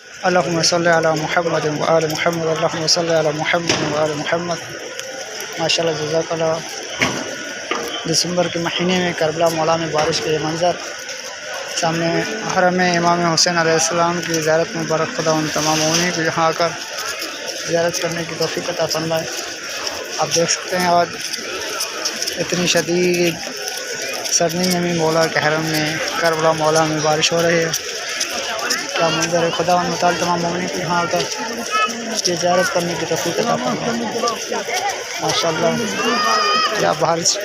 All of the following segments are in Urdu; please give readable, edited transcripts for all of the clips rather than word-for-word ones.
اللهم صل علی محمد و آل محمد، اللهم صل علی محمد و آل محمد۔ ماشاء اللہ، جزاک اللہ۔ دسمبر کے مہینے میں کربلا مولا میں بارش کے یہ منظر، سامنے حرم امام حسین علیہ السلام کی زیارت مبارک، خدا ان تمام مومنین کو یہاں آ کر زیارت کرنے کی توفیق عطا فرمائے۔ آپ دیکھ سکتے ہیں آج اتنی شدید سردی میں بھی مولا کے حرم میں کربلا مولا میں بارش ہو رہی ہے۔ کیا منظر ہے! خدا و تعالی تمام مومنین کو یہاں آ کر یہ زیارت کرنے کی توفیق عطا فرمائے۔ ماشاء اللہ، کیا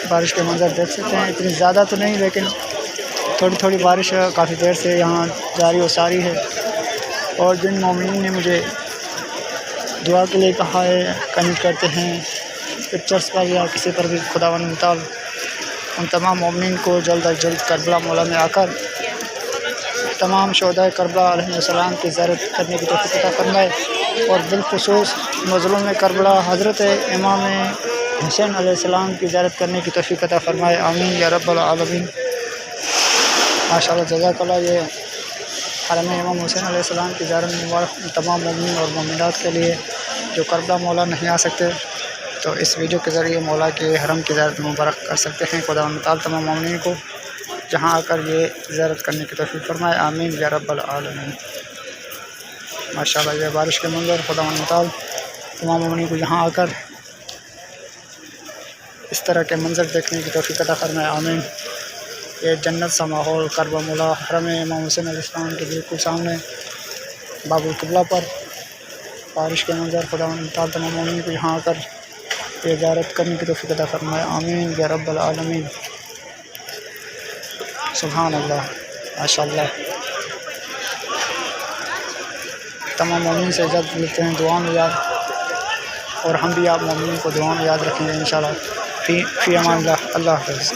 بارش کے منظر دیکھ سکتے ہیں۔ اتنی زیادہ تو نہیں، لیکن تھوڑی تھوڑی بارش کافی دیر سے یہاں جاری و ساری ہے۔ اور جن مومنین نے مجھے دعا کے لیے کہا ہے، کمنٹ کرتے ہیں پکچرز پر یا کسی پر بھی، خدا و تعالی ان تمام مومنین کو جلد از جلد کربلا مولا میں آ کر تمام شہداء کربلا علیہ السلام کی زیارت کرنے کی توفیق عطا فرمائے، اور بالخصوص مظلوم کربلا حضرت امام حسین علیہ السلام کی زیارت کرنے کی توفیق عطا فرمائے۔ آمین یا رب العالمین۔ ماشاء اللہ، جزاک اللہ۔ یہ حرم امام حسین علیہ السلام کی زیارت مبارک تمام مومنین اور مومنات کے لیے جو کربلا مولا نہیں آ سکتے، تو اس ویڈیو کے ذریعے مولا کے حرم کی زیارت مبارک کر سکتے ہیں۔ خدا و تعالی تمام مومنین کو جہاں آ کر یہ زیارت کرنے کی توفیق فرمائے۔ آمین یا رب العالمین۔ ماشاء اللہ، یہ بارش کے منظر، خدا و تعالی تمام مومنین کو یہاں آ کر اس طرح کے منظر دیکھنے کی توفیق عطا فرمائے۔ آمین۔ یہ جنت سا ماحول کربلا مولا حرم امام حسین علیہ السلام کے بالکل سامنے باب القبلہ پر بارش کے منظر، خدا و تعالی تمام مومنین کو یہاں آ کر یہ زیارت کرنے کی توفیق عطا فرمائے۔ آمین یا رب العالمین۔ سبحان اللہ، ماشاء اللہ۔ تمام مومنین سے اجازت لیتے ہیں، دعا میں یاد، اور ہم بھی آپ مومنین کو دعا میں یاد رکھیں گے انشاءاللہ۔ فی امان اللہ۔ اللہ حافظ۔